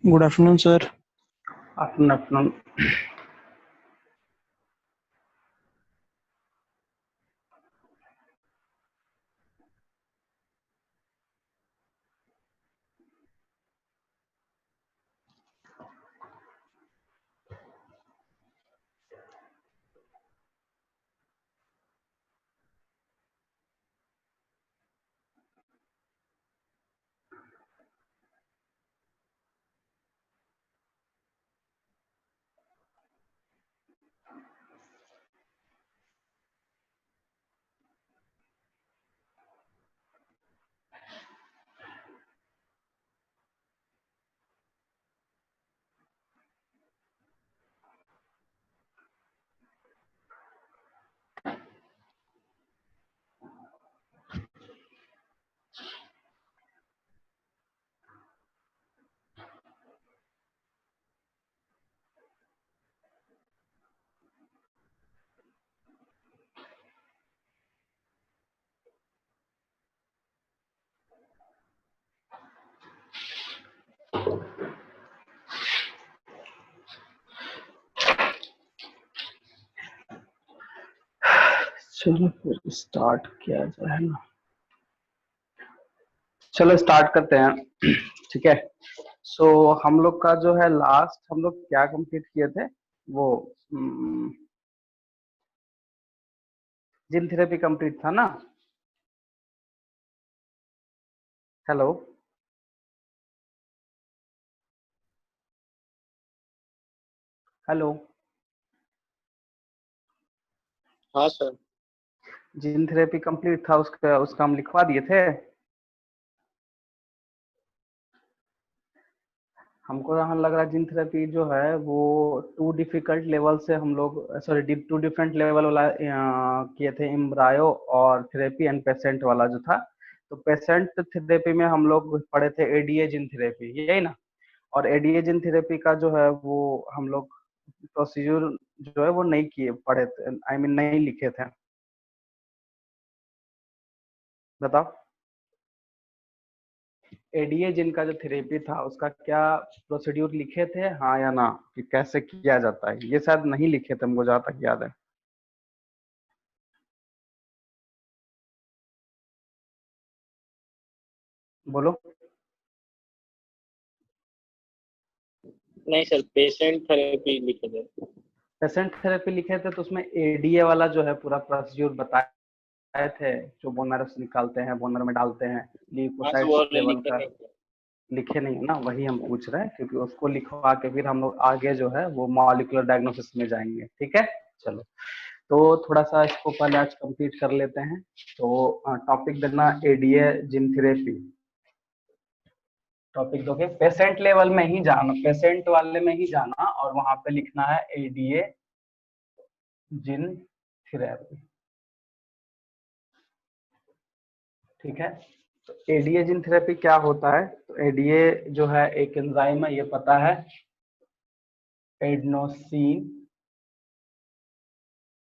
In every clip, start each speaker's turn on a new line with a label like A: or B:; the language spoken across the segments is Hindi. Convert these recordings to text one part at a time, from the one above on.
A: Good afternoon sir.
B: Afternoon afternoon. चलो फिर स्टार्ट किया जाए ना। चलो स्टार्ट करते हैं। ठीक है। सो हम लोग का जो है लास्ट हम लोग क्या कंप्लीट किए थे वो जीन थेरेपी कंप्लीट था ना। Hello hello.
A: हाँ सर।
B: जीन थेरेपी कंप्लीट था, उसका हम लिखवा दिए थे। हमको यहाँ लग रहा है जीन थेरेपी जो है वो टू डिफिकल्ट लेवल से हम लोग टू डिफरेंट लेवल वाला किए थे, एम्ब्रायो और थेरेपी एंड पेशेंट वाला जो था। तो पेशेंट थेरेपी में हम लोग पढ़े थे एडीए जीन थेरेपी, यही ना। और एडीए जीन थेरेपी का जो है वो हम लोग प्रोसीजर जो है वो नहीं किए पढ़े थे, आई मीन नहीं लिखे थे। बताओ एडीए जिनका जो थेरेपी था उसका क्या प्रोसीड्यूर लिखे थे, हाँ या ना, कि कैसे किया जाता है? ये शायद नहीं लिखे थे, हमको जहाँ तक याद है। बोलो।
A: नहीं सर, पेशेंट थेरेपी लिखे थे।
B: पेशेंट थेरेपी लिखे थे तो उसमें एडीए वाला जो है पूरा प्रोसीड्यूर बताए थे, जो बोन मैरो से निकालते हैं, बोन मैरो में डालते हैं,
A: हाँ सर,
B: ल्यूकोसाइट्स
A: वो
B: लेवल
A: लिखे
B: का।
A: नहीं थे।
B: लिखे नहीं है ना, वही हम पूछ रहे हैं, क्योंकि उसको लिखवा के फिर हम लोग आगे जो है वो मॉलिक्यूलर डायग्नोसिस में जाएंगे। ठीक है। चलो तो थोड़ा सा इसको पहले आज कंप्लीट कर लेते हैं। तो टॉपिक देना एडीए जीन थेरेपी। टॉपिक दोगे पेशेंट लेवल में ही जाना, पेशेंट वाले में ही जाना, और वहां पे लिखना है एडीए जीन थेरेपी। ठीक है। तो एडीए जीन थेरेपी क्या होता है? तो एडीए जो है एक एंजाइम है, ये पता है, एडेनोसिन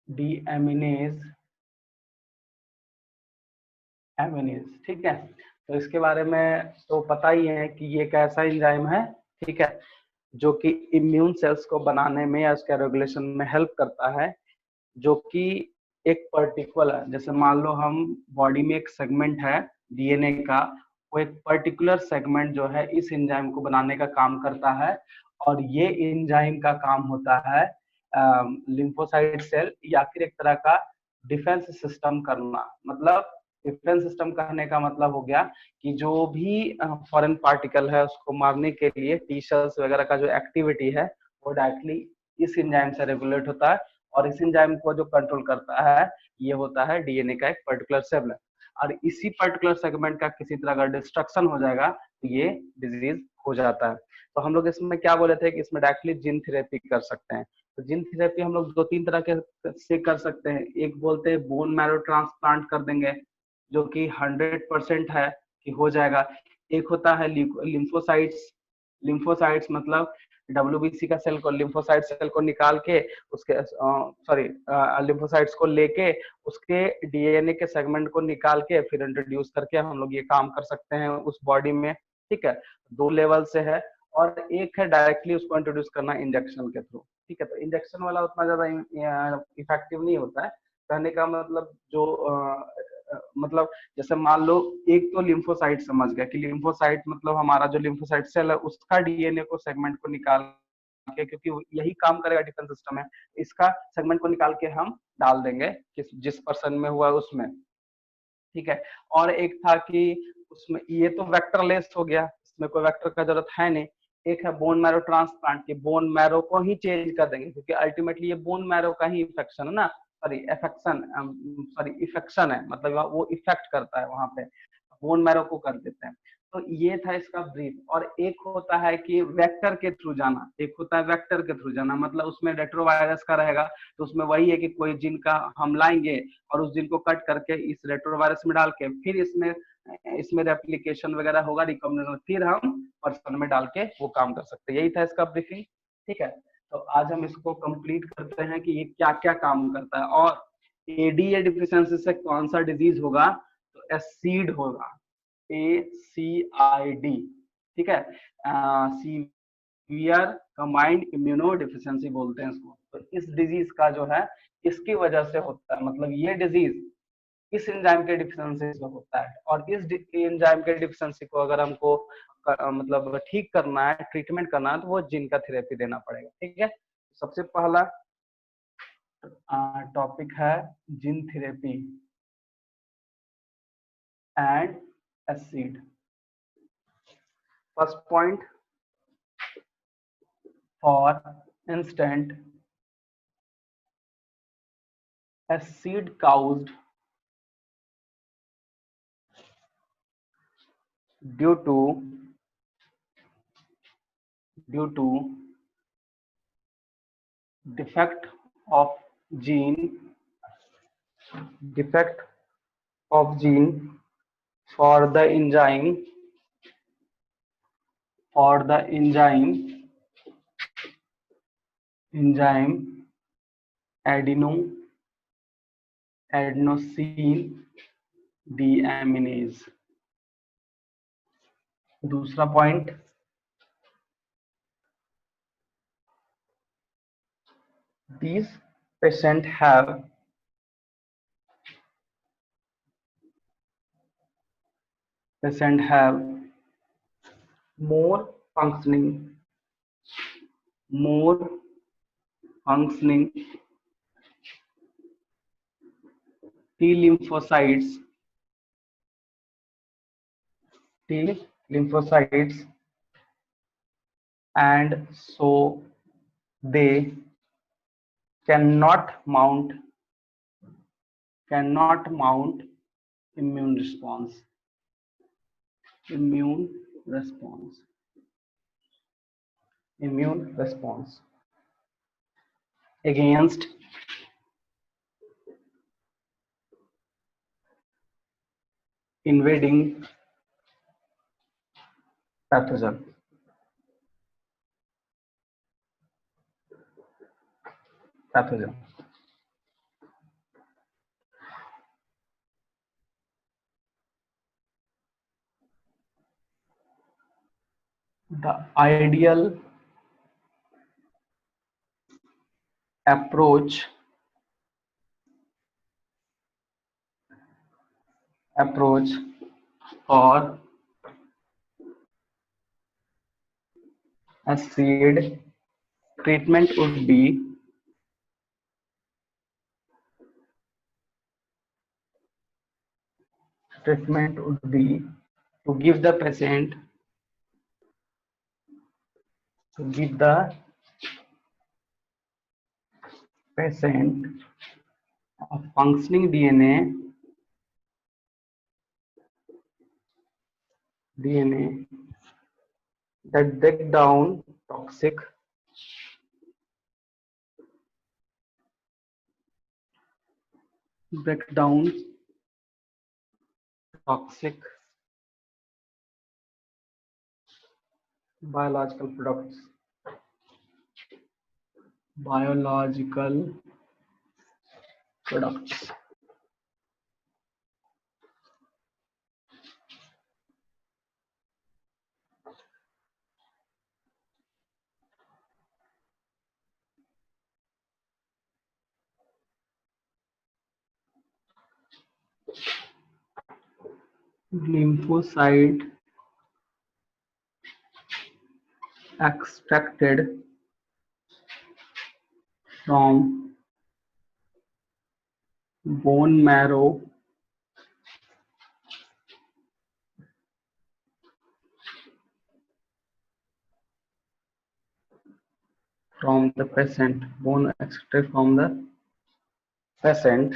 B: डीएमिनेज एमिनेज। ठीक है। तो इसके बारे में तो पता ही है कि ये एक ऐसा एंजाइम है, ठीक है, जो कि इम्यून सेल्स को बनाने में या उसके रेगुलेशन में हेल्प करता है। जो कि एक पर्टिकुलर, जैसे मान लो हम बॉडी में एक सेगमेंट है डीएनए का, वो एक पर्टिकुलर सेगमेंट जो है इस एंजाइम को बनाने का काम करता है। और ये एंजाइम का काम होता है लिम्फोसाइट सेल या फिर एक तरह का डिफेंस सिस्टम करना। मतलब डिफेंस सिस्टम कहने का मतलब हो गया कि जो भी फॉरेन पार्टिकल है उसको मारने के लिए टी सेल्स वगैरह का जो एक्टिविटी है वो डायरेक्टली इस एंजाइम से रेगुलेट होता है। और इस एंजाइम को जो कंट्रोल करता है ये होता है डीएनए का एक पर्टिकुलर सेगमेंट। और इसी पर्टिकुलर सेगमेंट का किसी तरह का डिस्ट्रक्शन हो जाएगा तो ये डिजीज हो जाता है। तो हम लोग इसमें क्या बोले थे कि इसमें डायरेक्टली जीन थेरेपी कर सकते हैं। तो जीन थेरेपी हम लोग दो तीन तरह के से कर सकते हैं। एक बोलते हैं बोन मैरो ट्रांसप्लांट कर देंगे, जो कि 100% है कि हो जाएगा। एक होता है लिम्फोसाइट्स। लिम्फोसाइट्स मतलब डब्ल्यूबीसी का सेल को, लिम्फोसाइट सेल को निकाल के उसके लिम्फोसाइट्स को लेके उसके डीएनए के सेगमेंट को निकाल के फिर इंट्रोड्यूस करके हम लोग ये काम कर सकते हैं उस बॉडी में। ठीक है। दो लेवल से है। और एक है डायरेक्टली उसको इंट्रोड्यूस करना इंजेक्शन के थ्रू। ठीक है, तो इंजेक्शन वाला उतना ज्यादा इफेक्टिव नहीं होता है। कहने का मतलब जो मतलब जैसे मान लो एक तो लिम्फोसाइट समझ गया कि लिम्फोसाइट मतलब हमारा जो लिम्फोसाइट सेल है उसका डीएनए को सेगमेंट को निकाल के, क्योंकि यही काम करेगा डिफेंस सिस्टम है, इसका सेगमेंट को निकाल के हम डाल देंगे जिस पर्सन में हुआ उसमें। ठीक है, और एक था कि उसमें ये तो वेक्टर लेस हो गया, इसमें कोई वेक्टर का जरूरत है नहीं। एक है बोन मैरो ट्रांसप्लांट की बोन मैरो को ही चेंज कर देंगे, क्योंकि अल्टीमेटली ये बोन मैरो का ही इन्फेक्शन है ना, सॉरी इफेक्शन है, मतलब वो इफेक्ट करता है वहां पे, बोन मैरो को कर देते हैं। तो ये था इसका ब्रीफ। और एक होता है कि वेक्टर के थ्रू जाना, एक होता है वेक्टर के थ्रू जाना, मतलब उसमें रेट्रोवायरस का रहेगा, तो उसमें वही है कि कोई जीन का हम लाएंगे और उस जीन को कट करके इस रेट्रोवायरस में डाल के फिर इसमें रेप्लिकेशन वगैरह होगा, रिकॉम्बिनेशन, फिर हम पर्सन में डाल के वो काम कर सकते हैं। यही था इसका ब्रीफिंग। ठीक है, तो आज हम इसको कंप्लीट करते हैं कि ये क्या क्या काम करता है। और एडीए डिफिशियंसी से कौन सा डिजीज होगा, तो एसिड होगा, ACID। ठीक है, सीवियर कंबाइंड इम्यूनो डिफिशियंसी बोलते हैं इसको। तो इस डिजीज का जो है इसकी वजह से होता है, मतलब ये डिजीज इस एंजाइम के डिफिशियंसी से होता है। और इस एंजाइम के डिफिशियंसी को अगर हमको मतलब ठीक करना है, ट्रीटमेंट करना है, तो वो जीन का थेरेपी देना पड़ेगा। ठीक है, सबसे पहला टॉपिक है gene therapy and acid. First point, for instance, acid caused due to defect of gene defect of gene for the enzyme adenosine deaminase। दूसरा point, these patient have more functioning T lymphocytes, and so they cannot mount immune response against invading pathogen। The ideal approach for acid treatment would be to give the patient a functioning DNA that break down toxic biological products lymphocyte extracted from bone marrow from the patient, bone extracted from the patient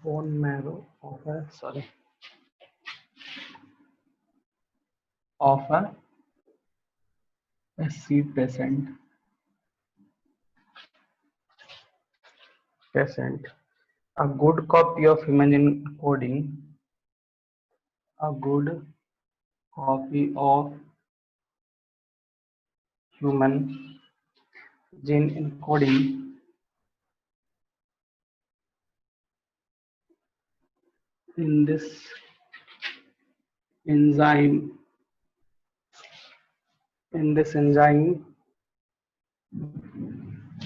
B: bone marrow of a of a SC patient. A good copy of human encoding. A good copy of human gene encoding in this enzyme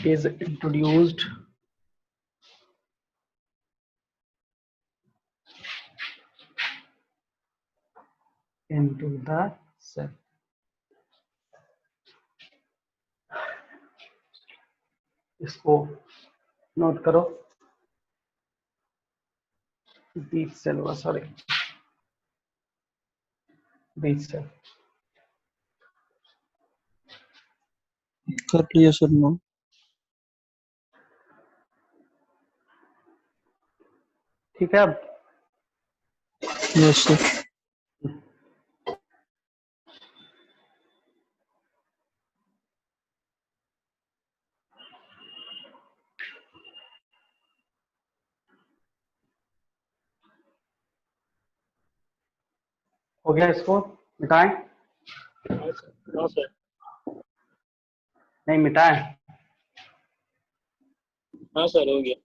B: is introduced into the cell. इसको नोट करो. बीच सेल हुआ, सॉरी, बीच सेल.
A: कर लिया सर नो.
B: ठीक है. अब
A: यस सर.
B: हो गया. इसको मिटाएं.
A: हाँ सर.
B: नहीं मिटाएं.
A: हाँ सर हो गया.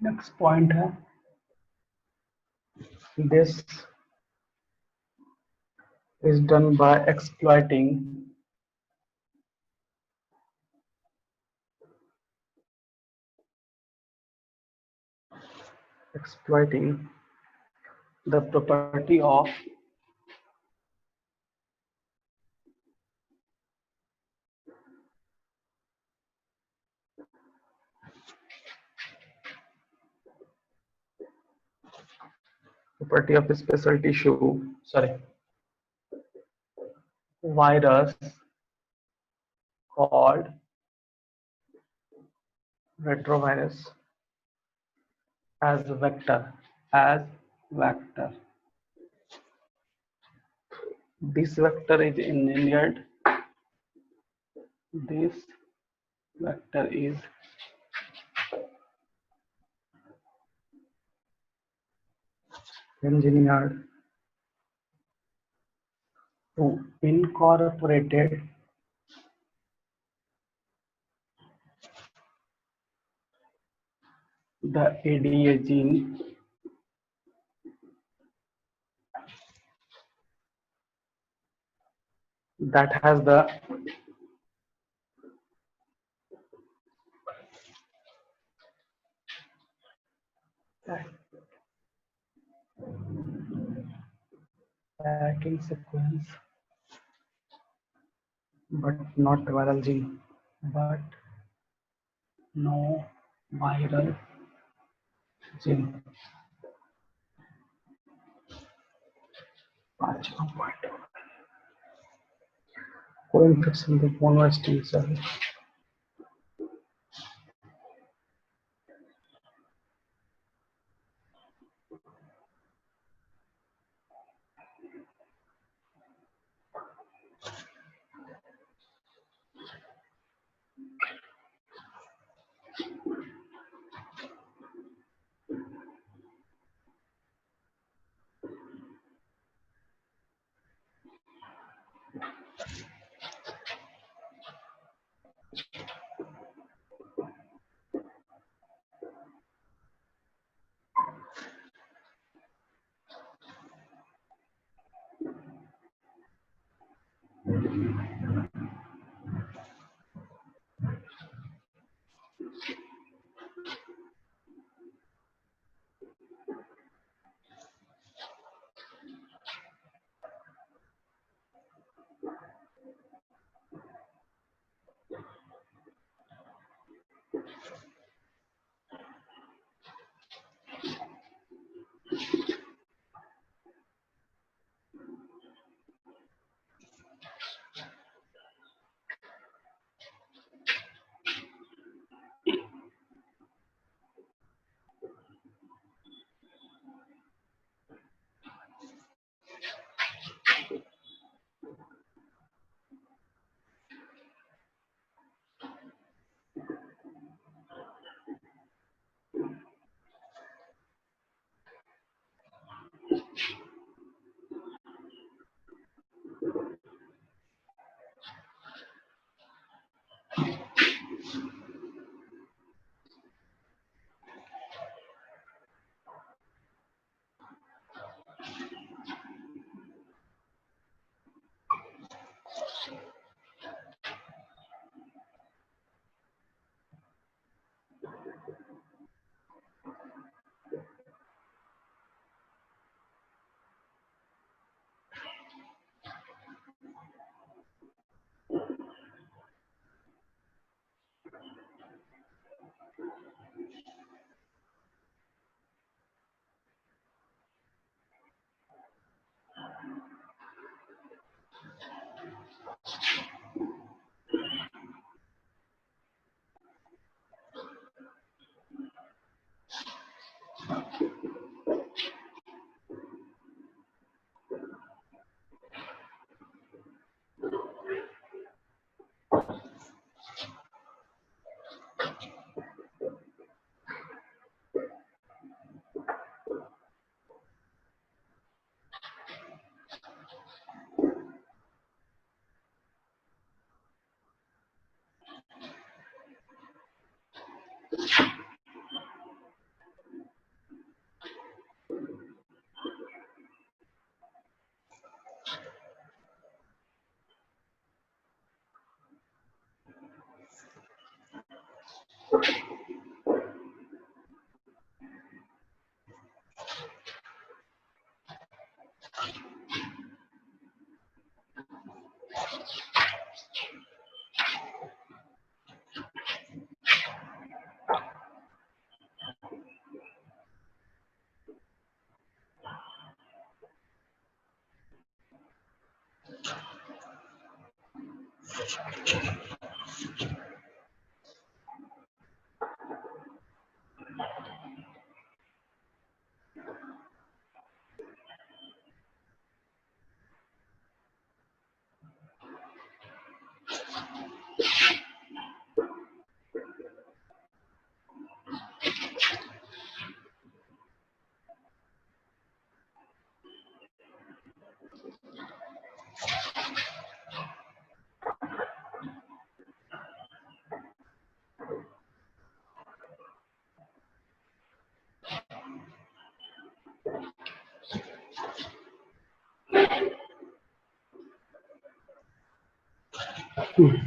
B: नेक्स्ट पॉइंट है, this is done by exploiting the property of special tissue, sorry, virus called retrovirus as vector. This vector is engineered. This vector is engineered to incorporated the ADA gene that has the packing sequence, but not viral gene, but no viral gene. 5 point. Co-infection the bone stem cell.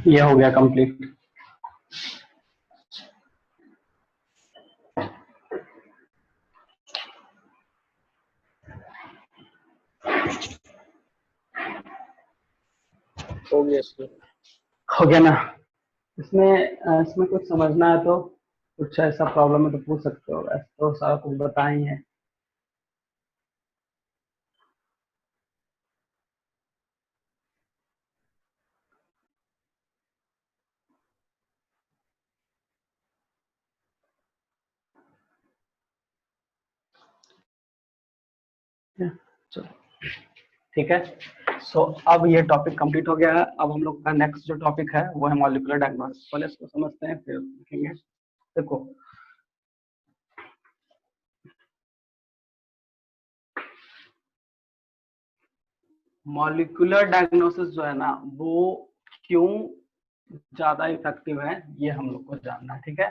B: ये हो गया कंप्लीट।
A: हो गया सर।
B: हो गया ना? इसमें कुछ समझना है तो कुछ ऐसा प्रॉब्लम है तो पूछ सकते हो, ऐसा तो सारा कुछ बता ही है। चलो ठीक है। सो अब ये टॉपिक कंप्लीट हो गया है। अब हम लोग का नेक्स्ट जो टॉपिक है वो है मॉलिक्यूलर डायग्नोसिस। पहले इसको समझते हैं फिर देखेंगे। देखो मॉलिक्यूलर डायग्नोसिस जो है ना वो क्यों ज्यादा इफेक्टिव है ये हम लोग को जानना है, ठीक है।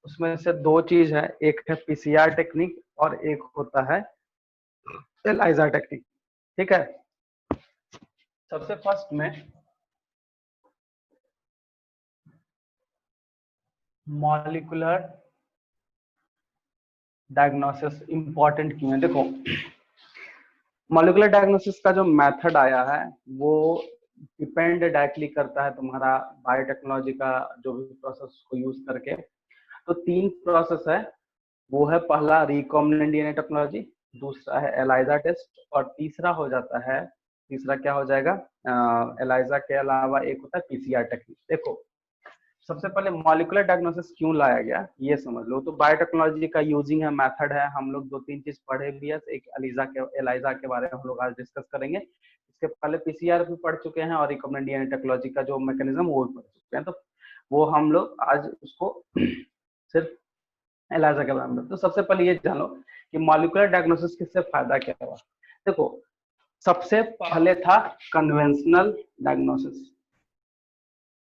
B: उसमें से दो चीज है, एक है पीसीआर टेक्निक और एक होता है एलाइजा टेक्निक, ठीक है। सबसे फर्स्ट में मॉलिक्यूलर डायग्नोसिस इंपॉर्टेंट क्यों है? देखो, मॉलिक्यूलर डायग्नोसिस का जो मेथड आया है वो डिपेंड डायरेक्टली करता है तुम्हारा बायोटेक्नोलॉजी का जो भी प्रोसेस को यूज करके। तो 3 प्रोसेस है, वो है पहला रिकॉम्बिनेंट डीएनए टेक्नोलॉजी, दूसरा है एलाइजा टेस्ट, और तीसरा हो जाता है, तीसरा क्या हो जाएगा, एलाइजा के अलावा एक होता है पीसीआर टेक्निक। देखो, सबसे पहले मॉलिक्यूलर डायग्नोसिस क्यों लाया गया ये समझ लो। तो बायोटेक्नोलॉजी का यूजिंग है, मेथड है, हम लोग 2-3 चीज पढ़े भी है। एक एलाइजा के बारे में हम लोग आज डिस्कस करेंगे। इसके पहले पीसीआर भी पढ़ चुके हैं और रिकॉम्बिनेंट डीएनए टेक्नोलॉजी का जो मैकेनिज्म वो भी पढ़ चुके हैं। तो वो हम लोग आज उसको सिर्फ एलाइजा के बारे में। तो सबसे पहले ये जानो कि मॉलिक्यूलर डायग्नोसिस किससे फायदा क्या हुआ। देखो, सबसे पहले था कन्वेंशनल डायग्नोसिस,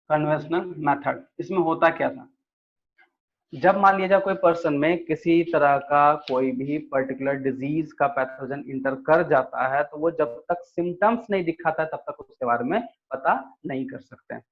B: कन्वेंशनल मेथड। इसमें होता क्या था, जब मान लिया जाए कोई पर्सन में किसी तरह का कोई भी पर्टिकुलर डिजीज का पैथोजन इंटर कर जाता है, तो वो जब तक सिम्टम्स नहीं दिखाता है तब तक उसके बारे में पता नहीं कर सकते हैं।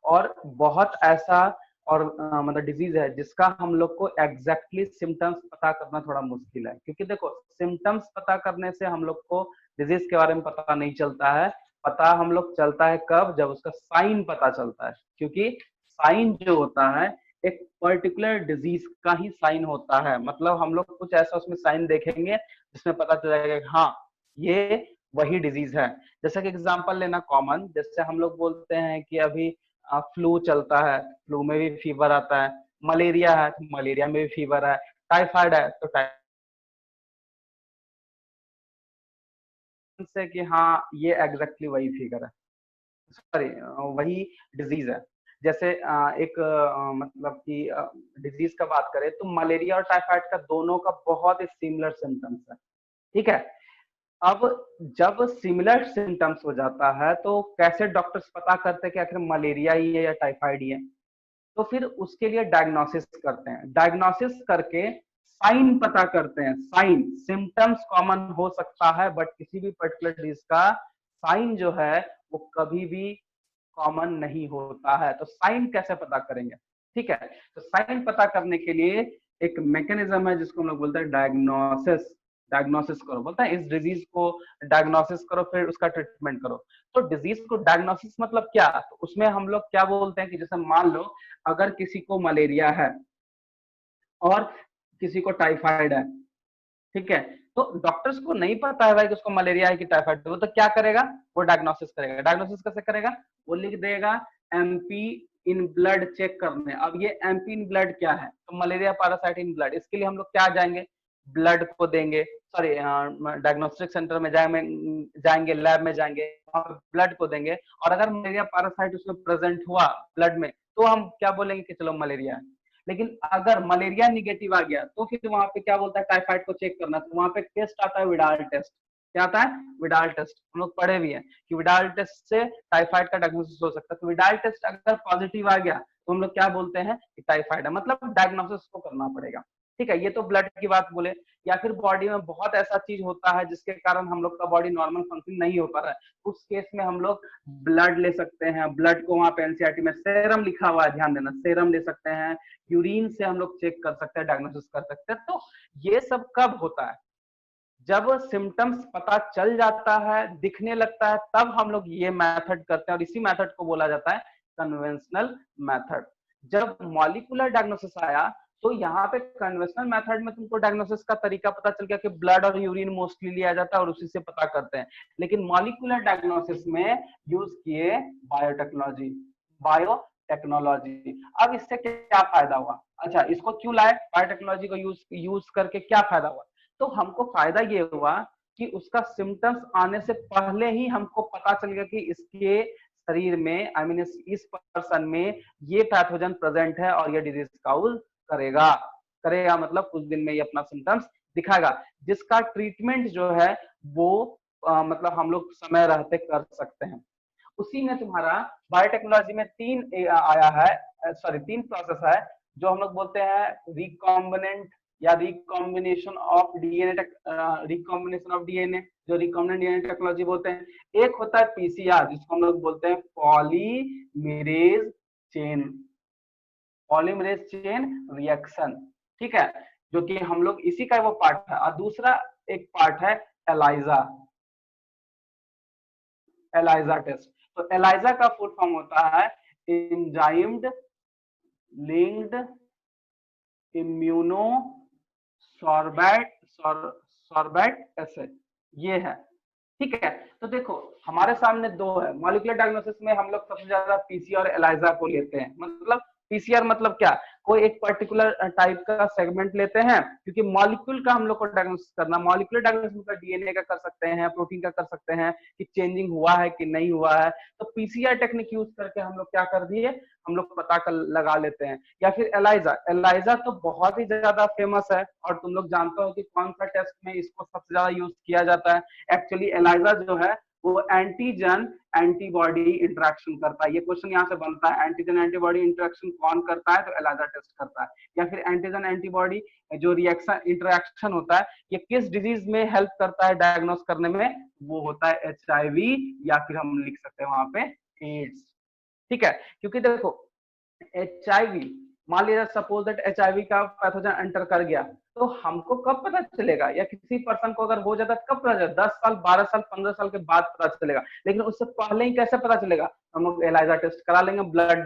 B: और बहुत ऐसा और मतलब डिजीज है जिसका हम लोग को एग्जैक्टली सिम्टम्स पता करना थोड़ा मुश्किल है, क्योंकि देखो सिम्टम्स पता करने से हम लोग को डिजीज के बारे में पता नहीं चलता है। पता हम लोग चलता है कब, जब उसका साइन पता चलता है, क्योंकि साइन जो होता है एक पर्टिकुलर डिजीज का ही साइन होता है। मतलब हम लोग कुछ ऐसा उसमें साइन देखेंगे जिसमें पता चल जाएगा कि हाँ ये वही डिजीज है। जैसे कि एग्जांपल लेना कॉमन, जैसे हम लोग बोलते हैं कि अभी फ्लू चलता है, फ्लू में भी फीवर आता है, मलेरिया है तो मलेरिया में भी फीवर है, टाइफाइड है तो टाइफाइड से कि हाँ ये एग्जैक्टली वही फिगर है, सॉरी वही डिजीज है। जैसे एक मतलब कि डिजीज का बात करें तो मलेरिया और टाइफाइड का दोनों का बहुत ही सिमिलर सिम्टम्स है, ठीक है। अब जब सिमिलर सिम्टम्स हो जाता है तो कैसे डॉक्टर्स पता करते हैं कि आखिर मलेरिया ही है या टाइफाइड ही है, तो फिर उसके लिए डायग्नोसिस करते हैं। डायग्नोसिस करके साइन पता करते हैं। साइन, सिम्टम्स कॉमन हो सकता है बट किसी भी पर्टिकुलर डिजीज का साइन जो है वो कभी भी कॉमन नहीं होता है। तो साइन कैसे पता करेंगे, ठीक है। तो साइन पता करने के लिए एक मैकेनिज्म है जिसको हम लोग बोलते हैं डायग्नोसिस। डायग्नोसिस करो, बोलता है इस डिजीज को डायग्नोसिस करो फिर उसका ट्रीटमेंट करो। तो डिजीज को डायग्नोसिस मतलब क्या, तो उसमें हम लोग क्या बोलते हैं कि जैसे मान लो अगर किसी को मलेरिया है और किसी को टाइफाइड है, ठीक है, तो डॉक्टर्स को नहीं पता है भाई कि उसको मलेरिया है कि टाइफाइड, वो तो क्या करेगा, वो डायग्नोसिस करेगा। डायग्नोसिस कैसे करेगा, वो लिख देगा एमपी इन ब्लड चेक करने। अब ये एमपी इन ब्लड क्या है, तो मलेरिया पैरासाइट इन ब्लड। इसके लिए हम लोग क्या जाएंगे, ब्लड को देंगे, सॉरी डायग्नोस्टिक सेंटर में जाएंगे, लैब में जाएंगे, वहां पे ब्लड को देंगे, और अगर मलेरिया पैरासाइट उसमें प्रेजेंट हुआ ब्लड में तो हम क्या बोलेंगे कि चलो मलेरिया है। लेकिन अगर मलेरिया निगेटिव आ गया तो फिर वहां पे क्या बोलता है, टाइफाइड को चेक करना। तो वहां पे टेस्ट आता है विडाल टेस्ट। क्या आता है, विडाल टेस्ट। हम लोग पढ़े भी हैं कि विडाल टेस्ट से टाइफाइड का डायग्नोसिस हो सकता है। तो विडाल टेस्ट अगर पॉजिटिव आ गया तो हम लोग क्या बोलते हैं कि टाइफाइड है, मतलब डायग्नोसिस को करना पड़ेगा, ठीक है। ये तो ब्लड की बात बोले। या फिर बॉडी में बहुत ऐसा चीज होता है जिसके कारण हम लोग का बॉडी नॉर्मल फंक्शन नहीं हो पा रहा है, उस केस में हम लोग ब्लड ले सकते हैं। ब्लड को वहां पे एनसीईआरटी में सेरम लिखा हुआ है, ध्यान देना, सेरम ले सकते हैं। यूरिन से हम लोग चेक कर सकते हैं, डायग्नोसिस कर सकते हैं। तो ये सब कब होता है, जब सिम्टम्स पता चल जाता है, दिखने लगता है, तब हम लोग ये मेथड करते हैं, और इसी मेथड को बोला जाता है कन्वेंशनल मेथड। जब मॉलिक्यूलर डायग्नोसिस आया तो यहाँ पे कन्वेंशनल मेथड में तुमको डायग्नोसिस का तरीका पता चल गया कि ब्लड और यूरिन मोस्टली लिया जाता है और उसी से पता करते हैं। लेकिन मॉलिक्यूलर डायग्नोसिस में यूज किए बायोटेक्नोलॉजी, बायोटेक्नोलॉजी। अब इससे क्या फायदा हुआ, अच्छा इसको क्यों लाए, बायोटेक्नोलॉजी को यूज करके क्या फायदा हुआ। तो हमको फायदा ये हुआ कि उसका सिम्टम्स आने से पहले ही हमको पता चल गया कि इसके शरीर में, आई मीन इस पर्सन में ये पैथोजन प्रेजेंट है और ये डिजीज काउज करेगा। करेगा मतलब कुछ दिन में ये अपना सिम्टम्स दिखाएगा, जिसका ट्रीटमेंट जो है वो मतलब हम लोग समय रहते कर सकते हैं। उसी में तुम्हारा बायोटेक्नोलॉजी में तीन आया है, सॉरी 3 प्रोसेस है जो हम लोग बोलते हैं रिकॉम्बिनेंट या recombination of DNA, recombination of DNA जो रिकॉम्बिनेंट डीएनए टेक्नोलॉजी बोलते हैं। एक होता है पीसीआर जिसको हम लोग बोलते हैं polymerase chain, polymerase chain reaction, ठीक है, जो कि हम लोग इसी का वो पार्ट है। और दूसरा एक पार्ट है एलाइजा, एलाइजा टेस्ट। तो एलाइजा का फुल फॉर्म होता है एंजाइम्ड लिंक्ड इम्यूनो सॉर्बेट एसे, ये है, ठीक है। तो देखो हमारे सामने दो है, मॉलिक्यूलर डायग्नोसिस में हम लोग सबसे ज्यादा पीसीआर और एलाइजा को लेते हैं। मतलब पीसीआर मतलब क्या, कोई एक पर्टिकुलर टाइप का सेगमेंट लेते हैं, क्योंकि मॉलिक्यूल का हम लोग को डायग्नोसिस करना, मॉलिक्यूलर डायग्नोसिस का डीएनए का कर सकते हैं, प्रोटीन का कर सकते हैं कि चेंजिंग हुआ है कि नहीं हुआ है। तो पीसीआर टेक्निक यूज करके हम लोग क्या कर दिए, हम लोग पता कर लगा लेते हैं। या फिर एलाइजा, एलाइजा तो बहुत ही ज्यादा फेमस है और तुम लोग जानते हो कि कौन सा टेस्ट में इसको सबसे ज्यादा यूज किया जाता है। एक्चुअली एलाइजा जो है वो एंटीजन एंटीबॉडी इंटरेक्शन करता है। ये क्वेश्चन यहाँ से बनता है, एंटीजन एंटीबॉडी इंटरेक्शन कौन करता है, तो एलाइजा टेस्ट करता है। या फिर एंटीजन एंटीबॉडी जो रिएक्शन इंटरेक्शन होता है ये किस डिजीज में हेल्प करता है डायग्नोस करने में, वो होता है एचआईवी, या फिर हम लिख सकते हैं वहां पे एड्स, ठीक है। क्योंकि देखो एचआईवी, मान लीजिए सपोज दैट एचआईवी का पैथोजन एंटर कर गया, तो हमको कब पता चलेगा, या किसी पर्सन को अगर हो जाता है कब पता चलेगा, 10 साल 12 साल 15 साल के बाद पता चलेगा। लेकिन उससे पहले ही कैसे पता चलेगा, हम लोग एलाइजा टेस्ट करा लेंगे, ब्लड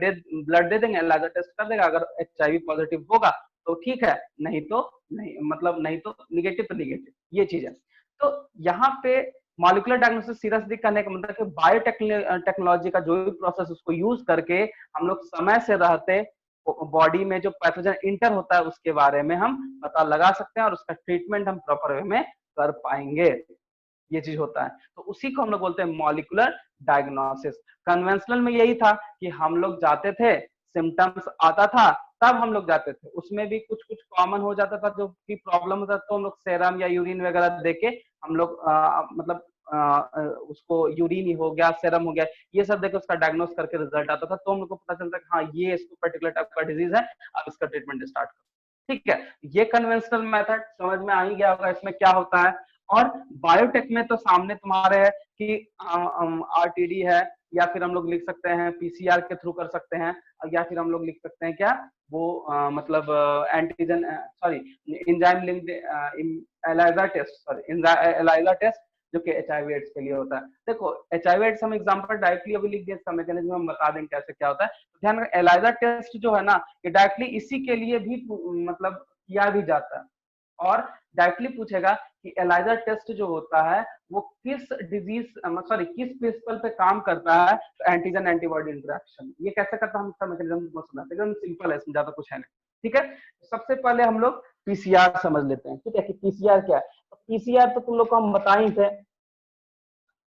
B: दे देंगे, एलाइजा टेस्ट कर देगा, अगर एचआईवी पॉजिटिव होगा तो ठीक है, नहीं तो नहीं, मतलब नहीं तो निगेटिव तो निगेटिव, ये चीज है। तो यहाँ पे मॉलिक्यूलर डायग्नोसिस सीरियसली करने का मतलब कि बायोटेक्नोलॉजी का जो भी प्रोसेस उसको यूज करके हम लोग समय से रहते बॉडी में जो पैथोजन इंटर होता है उसके बारे में हम पता लगा सकते हैं और उसका ट्रीटमेंट हम प्रॉपर वे में कर पाएंगे, ये चीज होता है। तो उसी को हम लोग बोलते हैं मॉलिक्यूलर डायग्नोसिस। कन्वेंशनल में यही था कि हम लोग जाते थे, सिम्टम्स आता था तब हम लोग जाते थे, उसमें भी कुछ कुछ कॉमन हो जाता था जो कि प्रॉब्लम होता था, तो हम लोग सेरम या यूरिन वगैरह देके हम लोग मतलब उसको यूरिन ही हो गया, सेरम हो गया, ये सब देके उसका डायग्नोस करके रिजल्ट आता था, तो हम लोग को पता चलता है कि हाँ ये इसको पर्टिकुलर टाइप का डिजीज है, अब इसका ट्रीटमेंट स्टार्ट करो, ठीक है। ये कन्वेंशनल मेथड समझ में आ ही गया होगा इसमें क्या होता है। और बायोटेक में तो सामने तुम्हारे है कि आरटीडी है, या फिर हम लोग लिख सकते हैं पीसीआर के थ्रू कर सकते हैं, या फिर हम लोग लिख सकते हैं क्या वो मतलब antigen sorry enzyme linked ELISA test, sorry ELISA test जो कि एचआईवी एड्स के लिए होता है। देखो एचआईवी एड्स हम एग्जांपल डायरेक्टली अभी लिख दिए, इसका मैकेनिज्म हम बता देंगे कैसे क्या होता है। तो ध्यान रखें एलाइजा टेस्ट जो है ना ये डायरेक्टली इसी के लिए भी मतलब किया भी जाता है, और डायरेक्टली पूछेगा कि एलाइजा टेस्ट जो होता है वो किस डिजीज सॉरी किस प्रिंसिपल पे काम करता है, तो एंटीजन एंटीबॉडी इंटरेक्शन। ये कैसे करता है हम इसका मैकेनिज्म को समझते हैं, एकदम सिंपल है, ज्यादा कुछ है नहीं, ठीक है। सबसे पहले हम लोग पीसीआर समझ लेते हैं, ठीक है, कि पीसीआर क्या है। तो पीसीआर तो तुम लोग को हम बता ही थे,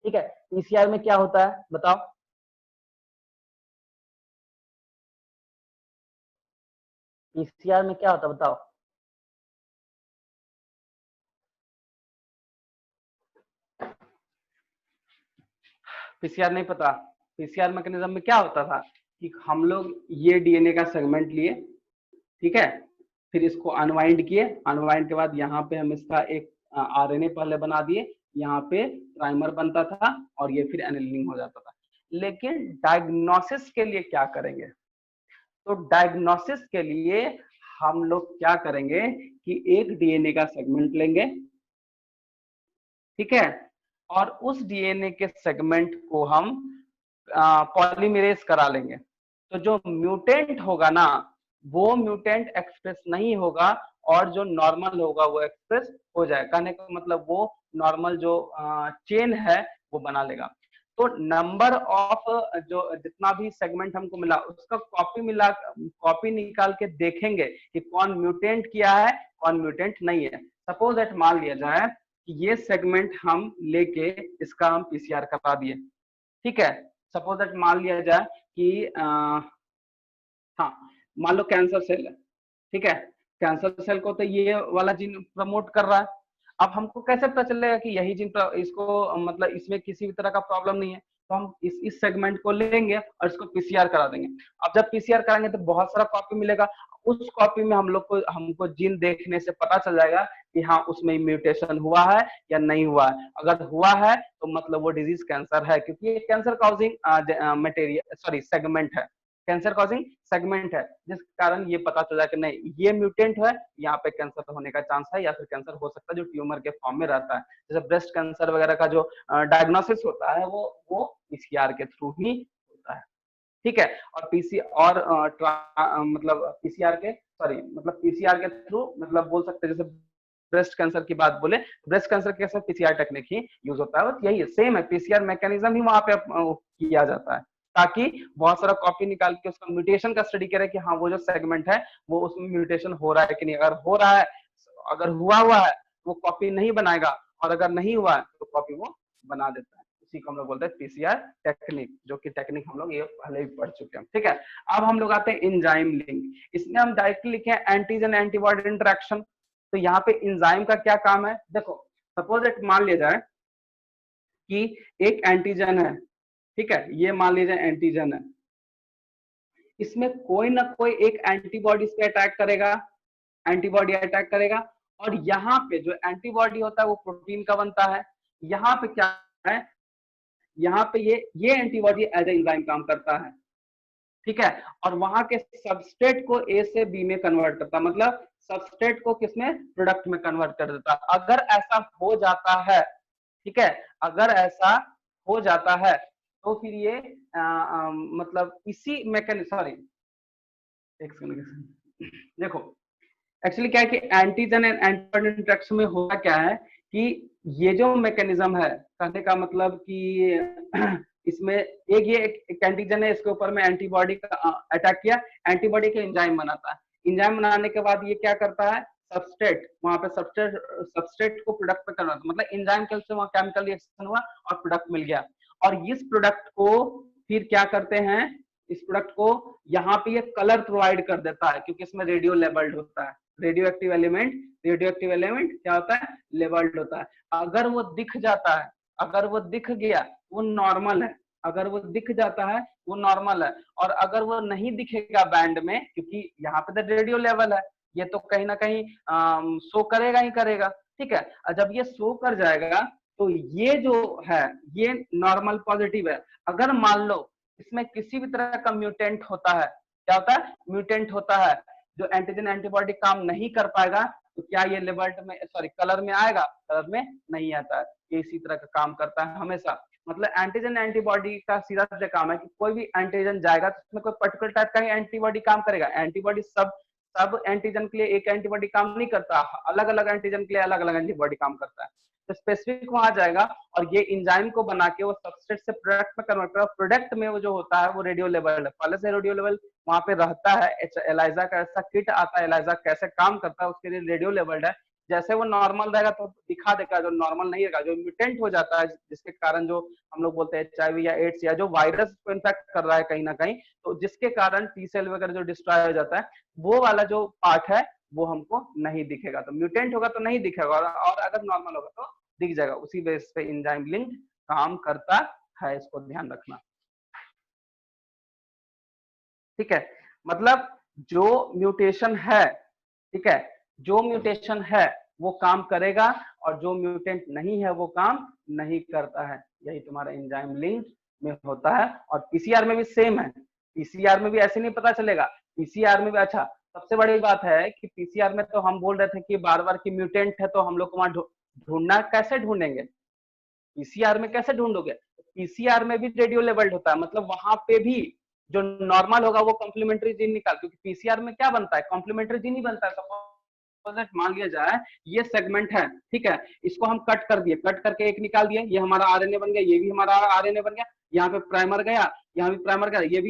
B: ठीक है। पीसीआर में क्या होता है बताओ, पीसीआर में क्या होता है बताओ। पीसीआर नहीं पता, पीसीआर मैकेनिज्म में क्या होता था कि हम लोग ये डीएनए का सेगमेंट लिए, ठीक है, फिर इसको अनवाइंड किए, अनवाइंड के बाद यहाँ पे हम इसका एक आरएनए पहले बना दिए, यहाँ पे प्राइमर बनता था और ये फिर एनिलिंग हो जाता था। लेकिन डायग्नोसिस के लिए क्या करेंगे, तो डायग्नोसिस के लिए हम लोग क्या करेंगे कि एक डीएनए का सेगमेंट लेंगे, ठीक है, और उस डीएनए के सेगमेंट को हम पॉलीमरेज करा लेंगे। तो जो म्यूटेंट होगा ना वो म्यूटेंट एक्सप्रेस नहीं होगा और जो नॉर्मल होगा वो एक्सप्रेस हो जाएगा, कहने का मतलब वो नॉर्मल जो चेन है वो बना लेगा। तो नंबर ऑफ जो जितना भी सेगमेंट हमको मिला उसका कॉपी निकाल के देखेंगे कि कौन म्यूटेंट किया है कौन म्यूटेंट नहीं है। सपोज दैट मान लिया जाए कि ये सेगमेंट हम लेके इसका हम पीसीआर करा दिए, ठीक है। सपोज दैट मान लिया जाए कि हाँ मान लो कैंसर सेल है, ठीक है, कैंसर सेल को तो ये वाला जीन प्रमोट कर रहा है। अब हमको कैसे पता चलेगा कि यही जीन इसको मतलब इसमें किसी भी तरह का प्रॉब्लम नहीं है, तो हम इस सेगमेंट को लेंगे और इसको पीसीआर करा देंगे। अब जब पीसीआर कराएंगे तो बहुत सारा कॉपी मिलेगा, उस कॉपी में हमको जीन देखने से पता चल जाएगा कि हाँ उसमें म्यूटेशन हुआ है या नहीं हुआ है। अगर हुआ है तो मतलब वो डिजीज कैंसर है, क्योंकि ये cancer causing material sorry segment है, कैंसर कॉजिंग सेगमेंट है, जिस कारण ये पता चला कि नहीं ये म्यूटेंट है, यहाँ पे कैंसर होने का चांस है, या फिर कैंसर हो सकता है जो ट्यूमर के फॉर्म में रहता है। जैसे ब्रेस्ट कैंसर वगैरह का जो डायग्नोसिस होता है वो पीसीआर के थ्रू ही होता है, ठीक है। और पीसीआर के थ्रू मतलब बोल सकते हैं, जैसे ब्रेस्ट कैंसर की बात बोले, ब्रेस्ट कैंसर के साथ पीसीआर टेक्निक ही यूज होता है, यही है, सेम है, पीसीआर मैकेनिज्म ही वहां पे किया जाता है, ताकि बहुत सारा कॉपी निकाल के उसका म्यूटेशन का स्टडी करे कि हाँ वो जो सेगमेंट है वो उसमें म्यूटेशन हो रहा है कि नहीं। अगर हो रहा है, अगर हुआ है वो कॉपी नहीं बनाएगा, और अगर नहीं हुआ है तो कॉपी वो बना देता है। इसी को हम लोग बोलते हैं पीसीआर टेक्निक, जो कि टेक्निक हम लोग ये पहले भी पढ़ चुके हैं, ठीक है। अब हम लोग आते हैं एंजाइम लिंक। इसमें हम डायरेक्टली लिखे हैं एंटीजन एंटीबॉडी इंटरेक्शन। तो यहाँ पे एंजाइम का क्या काम है, देखो सपोज एक मान लिया जाए कि एक एंटीजन है, ठीक है, ये मान लीजिए एंटीजन है, इसमें कोई ना कोई एक एंटीबॉडी पे अटैक करेगा, एंटीबॉडी अटैक करेगा, और यहाँ पे जो एंटीबॉडी होता है वो प्रोटीन का बनता है। यहाँ पे क्या है, यहाँ पे ये एंटीबॉडी एज ए एंजाइम काम करता है, ठीक है, और वहां के सबस्ट्रेट को ए से बी में कन्वर्ट करता है, मतलब सबस्ट्रेट को किसमें, प्रोडक्ट में कन्वर्ट कर देता है। अगर ऐसा हो जाता है, ठीक है, अगर ऐसा हो जाता है तो फिर ये मतलब इसी मैकेनिज्म, सॉरी एक सेकंड, देखो एक्चुअली क्या है कि एंटीजन एंड एंटीबॉडी इंटरेक्शन में होता क्या है कि ये जो मैकेनिज्म है, कहने का मतलब कि इसमें एक एंटीजन है, इसके ऊपर में एंटीबॉडी का अटैक किया, एंटीबॉडी के एंजाइम बनाता है, एंजाइम बनाने के बाद ये क्या करता है, सबस्ट्रेट, वहां पे सबस्ट्रेट को प्रोडक्ट में कन्वर्ट, मतलब एंजाइम से वहां केमिकल रिएक्शन हुआ और प्रोडक्ट मिल गया, और इस प्रोडक्ट को फिर क्या करते हैं, इस प्रोडक्ट को यहाँ पे ये कलर प्रोवाइड कर देता है, क्योंकि इसमें रेडियो लेबल्ड होता है, रेडियो एक्टिव एलिमेंट क्या होता है, लेबल्ड होता है। अगर वो दिख जाता है, अगर वो दिख गया वो नॉर्मल है, अगर वो दिख जाता है वो नॉर्मल है, और अगर वो नहीं दिखेगा बैंड में, क्योंकि यहाँ पे तो रेडियो लेवल है, ये तो कहीं ना कहीं शो करेगा ही करेगा, ठीक है। जब ये शो कर जाएगा तो ये जो है ये नॉर्मल पॉजिटिव है। अगर मान लो इसमें किसी भी तरह का म्यूटेंट होता है, क्या होता है, म्यूटेंट होता है, जो एंटीजन एंटीबॉडी काम नहीं कर पाएगा, तो क्या ये लेबल्ड में सॉरी कलर में आएगा, कलर में नहीं आता है। ये इसी तरह का काम करता है हमेशा, मतलब एंटीजन एंटीबॉडी का सीधा सीधा काम है कि कोई भी एंटीजन जाएगा तो उसमें कोई पर्टिकुलर टाइप का ही एंटीबॉडी काम करेगा। एंटीबॉडी सब एंटीजन के लिए एक एंटीबॉडी काम नहीं करता, अलग अलग एंटीजन के लिए अलग अलग एंटीबॉडी काम करता है। तो स्पेसिफिक वहां जाएगा और ये एंजाइम को बना के वो सबस्ट्रेट से प्रोडक्ट में कन्वर्ट करेगा। प्रोडक्ट में वो जो होता है वो रेडियो लेवल है, पहले से रेडियो लेवल वहां पे रहता है। एलाइजा का ऐसा किट आता है, एलाइजा कैसे काम करता है उसके लिए रेडियो लेवल्ड है। जैसे वो नॉर्मल रहेगा तो दिखा देगा, जो नॉर्मल नहीं रहेगा, जो म्यूटेंट हो जाता है जिसके कारण जो हम लोग बोलते हैं एचआईवी या एड्स या जो वायरस को इन्फेक्ट कर रहा है कहीं ना कहीं, तो जिसके कारण टी सेल वगैरह जो डिस्ट्रॉय हो जाता है, वो वाला जो पार्ट है वो हमको नहीं दिखेगा। तो म्यूटेंट होगा तो नहीं दिखेगा, और अगर नॉर्मल होगा तो दिख जाएगा। उसी बेस पे एंजाइम लिंक काम करता है, इसको ध्यान रखना, ठीक है। मतलब जो म्यूटेशन है, ठीक है, जो म्यूटेशन है वो काम करेगा, और जो म्यूटेंट नहीं है वो काम नहीं करता है। यही तुम्हारा एंजाइम लिंक में होता है। और पीसीआर में भी सेम है, पीसीआर में भी ऐसे नहीं पता चलेगा, पीसीआर में भी। अच्छा, सबसे बड़ी बात है कि पीसीआर में तो हम बोल रहे थे कि बार बार की म्यूटेंट है तो हम लोग को वहां ढूंढना, कैसे ढूंढेंगे, पीसीआर में कैसे ढूंढोगे, पीसीआर में भी रेडियो लेवल्ड होता है, मतलब वहां पे भी जो नॉर्मल होगा वो कॉम्प्लीमेंट्री जीन निकाल, क्योंकि पीसीआर में क्या बनता है, कॉम्प्लीमेंट्री जीन ही बनता है। सपोज मान लिया जाए ये सेगमेंट है, ठीक है, इसको हम कट कर दिए, कट करके एक निकाल दिए, ये हमारा आरएनए बन गया, ये भी हमारा आरएनए बन गया, यहाँ पे प्राइमर गया, यहाँ भी प्राइमर गया, ये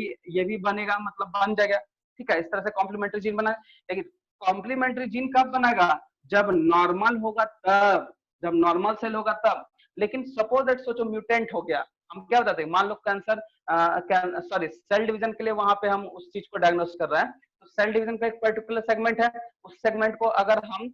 B: भी बनेगा, मतलब बन जाएगा, ठीक है। इस तरह से कॉम्प्लीमेंट्री जीन बना। लेकिन कॉम्प्लीमेंट्री जीन कब बनेगा, जब नॉर्मल होगा तब, जब नॉर्मल सेल होगा तब। लेकिन सपोज दैट सोचो म्यूटेंट हो गया, हम क्या बताते हैं, मान लो कैंसर सॉरी सेल डिवीजन के लिए वहां पे हम उस चीज को डायग्नोस कर रहे हैं, तो सेल डिवीजन का एक पर्टिकुलर सेगमेंट है, उस सेगमेंट को अगर हम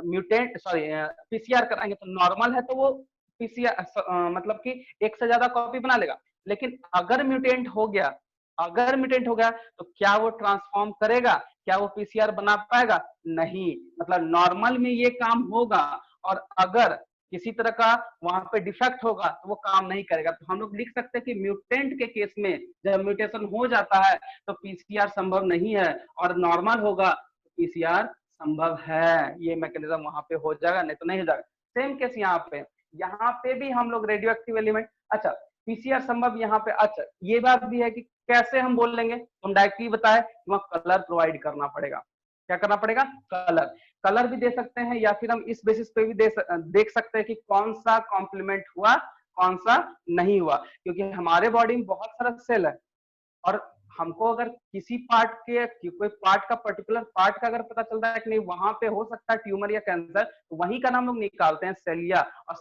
B: म्यूटेंट सॉरी पीसीआर कराएंगे तो नॉर्मल है तो वो पीसीआर मतलब कि एक से ज्यादा कॉपी बना लेगा। लेकिन अगर म्यूटेंट हो गया, अगर म्यूटेंट हो गया तो क्या वो ट्रांसफॉर्म करेगा, क्या वो पीसीआर बना पाएगा? नहीं। मतलब नॉर्मल में ये काम होगा, और अगर किसी तरह का वहां पे डिफेक्ट होगा तो वो काम नहीं करेगा। तो हम लोग लिख सकते हैं कि म्यूटेंट के केस में जब म्यूटेशन हो जाता है तो पीसीआर संभव नहीं है, और नॉर्मल होगा तो पीसीआर संभव है। ये मैकेनिज्म वहां पे हो जाएगा, नहीं तो नहीं हो जाएगा। सेम केस यहाँ पे भी हम लोग रेडियो एक्टिव एलिमेंट, अच्छा पीसीआर संभव यहाँ पे। अच्छा ये बात भी है कि कैसे हम बोल लेंगे, तो हम डायरेक्टली बताए वहां कलर प्रोवाइड करना पड़ेगा। क्या करना पड़ेगा? कलर। कलर भी दे सकते हैं, या फिर हम इस बेसिस पे भी देख सकते हैं कि कौन सा कॉम्प्लीमेंट हुआ, कौन सा नहीं हुआ। क्योंकि हमारे बॉडी में बहुत सारा सेल है, और हमको अगर किसी पार्ट के, कोई पार्ट का, पर्टिकुलर पार्ट का अगर पता चलता है कि नहीं वहां पे हो सकता है ट्यूमर या कैंसर, तो वहीं का नाम लोग निकालते हैं सेलिया, और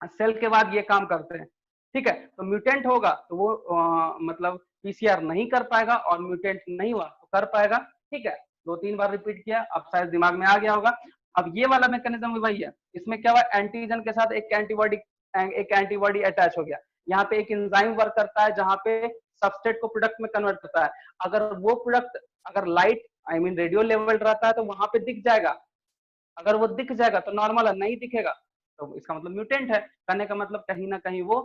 B: सेल के बाद ये काम करते हैं। ठीक है, तो म्यूटेंट होगा तो वो मतलब पीसीआर नहीं कर पाएगा, और म्यूटेंट नहीं हुआ तो कर पाएगा। ठीक है, 2-3 बार रिपीट किया, अब शायद दिमाग में आ गया होगा। अब ये वाला मैकेनिज्म भी वही है, इसमें क्या हुआ, एंटीजन के साथ एक एंटीबॉडी अटैच हो गया। यहाँ पे एक एंजाइम वर्क करता है जहां पे सबस्ट्रेट को प्रोडक्ट में कन्वर्ट करता है। अगर वो प्रोडक्ट, अगर लाइट रेडियो लेवल रहता है तो वहां पे दिख जाएगा, अगर वो दिख जाएगा तो नॉर्मल है, नहीं दिखेगा तो इसका मतलब म्यूटेंट है। कहने का मतलब कहीं ना कहीं वो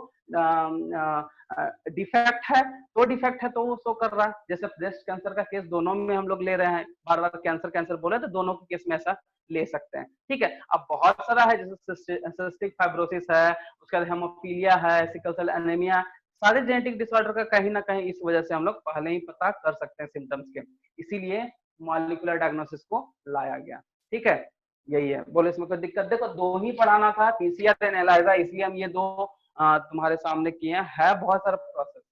B: डिफेक्ट है, तो डिफेक्ट है तो वो शो कर रहा है। जैसे ब्रेस्ट कैंसर का केस दोनों में हम लोग ले रहे हैं, बार बार कैंसर कैंसर बोले तो दोनों के केस में ऐसा ले सकते हैं। ठीक है, अब बहुत सारा है, जैसे सिस्टिक फाइब्रोसिस है, उसके बाद हेमोफीलिया है, सिकल सेल एनीमिया, सारे जेनेटिक डिसऑर्डर का कहीं ना कहीं इस वजह से हम लोग पहले ही पता कर सकते हैं सिम्टम्स के, इसीलिए मॉलिक्यूलर डायग्नोसिस को लाया गया। ठीक है, यही है। बोले इसमें कोई दिक्कत? देखो दो ही पढ़ाना था, पीसीआर एंड एलाइजा, इसलिए हम ये दो तुम्हारे सामने किए हैं। है बहुत सारा प्रोसेस,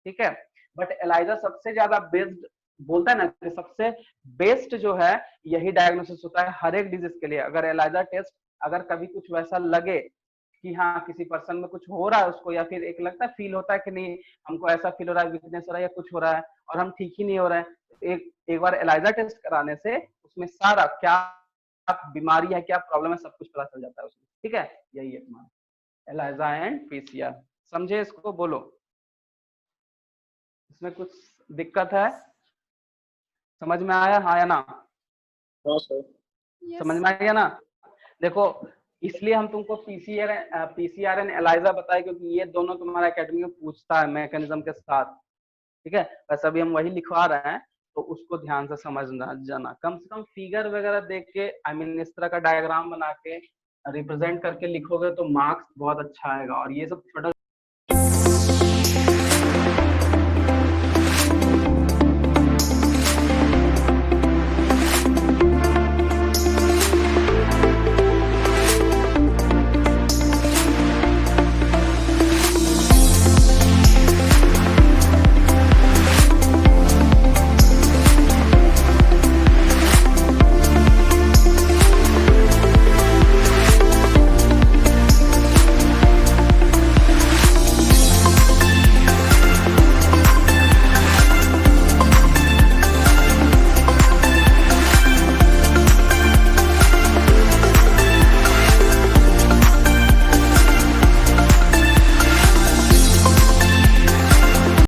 B: ठीक है, बट एलाइजा सबसे ज्यादा बेस्ड बोलता है ना कि सबसे बेस्ट जो है यही डायग्नोसिस होता है हर एक डिजीज के लिए। अगर एलाइजा टेस्ट, अगर कभी कुछ वैसा लगे कि हाँ किसी पर्सन में कुछ हो रहा है उसको, या फिर एक लगता है फील होता है कि नहीं हमको ऐसा फील हो रहा है, वीकनेस हो रहा है या कुछ हो रहा है और हम ठीक ही नहीं हो रहे हैं, एक बार एलाइजा टेस्ट कराने से उसमें सारा क्या बीमारी है, क्या प्रॉब्लम है, सब कुछ पता चल जाता है उसमें। ठीक है, यही है तुम्हारा एलाइजा एंड पीसीआर। समझे इसको? बोलो इसमें कुछ दिक्कत है? समझ में आया? हाँ या ना?
A: हाँ सर।
B: समझ में आया ना? देखो इसलिए हम तुमको पीसीआर एंड एलाइजा बताए, क्योंकि ये दोनों तुम्हारा एकेडमी में पूछता है मैकेनिज्म के साथ। ठीक है, वैसे अभी हम वही लिखवा रहे हैं, तो उसको ध्यान से समझना जाना। कम से कम फिगर वगैरह देख के, इस तरह का डायग्राम बना के रिप्रेजेंट करके लिखोगे तो मार्क्स बहुत अच्छा आएगा। और ये सब छोटा